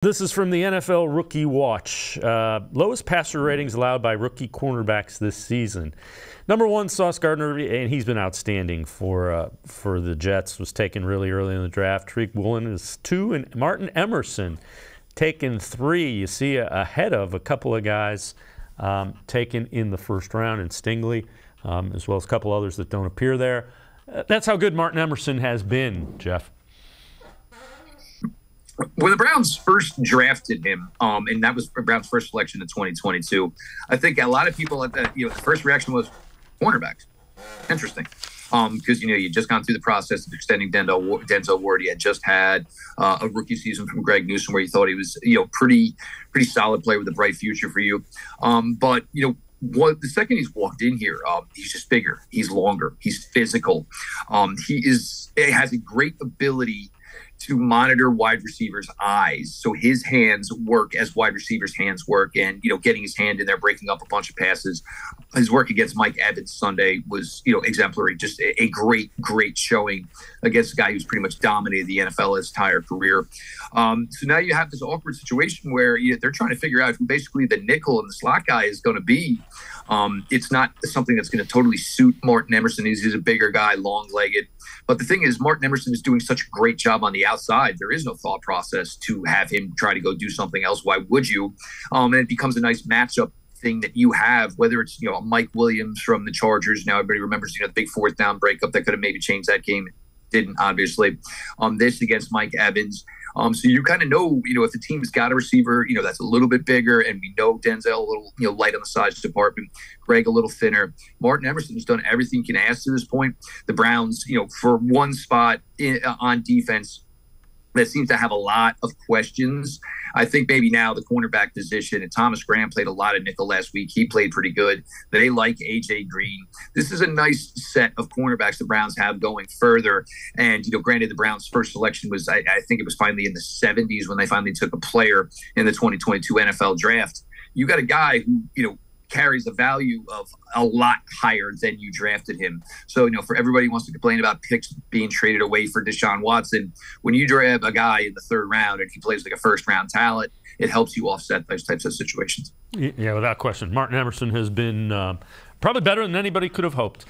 This is from the NFL Rookie Watch. Lowest passer ratings allowed by rookie cornerbacks this season. Number one, Sauce Gardner, and he's been outstanding for the Jets, was taken really early in the draft. Tariq Woolen is 2, and Martin Emerson taken 3. You see ahead of a couple of guys taken in the first round, and Stingley, as well as a couple others that don't appear there. That's how good Martin Emerson has been, Jeff. When the Browns first drafted him, and that was Browns' first selection in 2022, I think a lot of people at the first reaction was cornerbacks. Interesting, because you just gone through the process of extending Denzel Ward. He had just had a rookie season from Greg Newsome, where you thought he was pretty solid player with a bright future for you. But the second he's walked in here, he's just bigger, he's longer, he's physical. He has a great ability to monitor wide receivers' eyes. So his hands work as wide receivers' hands work, and, getting his hand in there, breaking up a bunch of passes. His work against Mike Evans Sunday was, exemplary. Just a great showing against a guy who's pretty much dominated the NFL his entire career. So now you have this awkward situation where they're trying to figure out who basically the nickel and the slot guy is going to be. It's not something that's going to totally suit Martin Emerson. He's a bigger guy, long-legged. But the thing is, Martin Emerson is doing such a great job on the outside. There is no thought process to have him try to go do something else. Why would you? And it becomes a nice matchup thing that you have, whether it's, Mike Williams from the Chargers. Now everybody remembers, the big fourth down breakup that could have maybe changed that game. Didn't, obviously. This against Mike Evans. So you kind of know, if the team's got a receiver, that's a little bit bigger, and we know Denzel a little, light on the size department, Greg a little thinner. Martin Emerson has done everything he can ask to this point. The Browns, for one spot on defense that seems to have a lot of questions. I think maybe now the cornerback position, and Thomas Graham played a lot of nickel last week. He played pretty good. They like A.J. Green. This is a nice set of cornerbacks the Browns have going further. And, granted, the Browns' first selection was, I think it was finally in the 70s when they finally took a player in the 2022 NFL draft. You got a guy who, carries a value of a lot higher than you drafted him. So, for everybody who wants to complain about picks being traded away for Deshaun Watson, when you grab a guy in the third round and he plays like a first-round talent, it helps you offset those types of situations. Yeah, without question. Martin Emerson has been probably better than anybody could have hoped.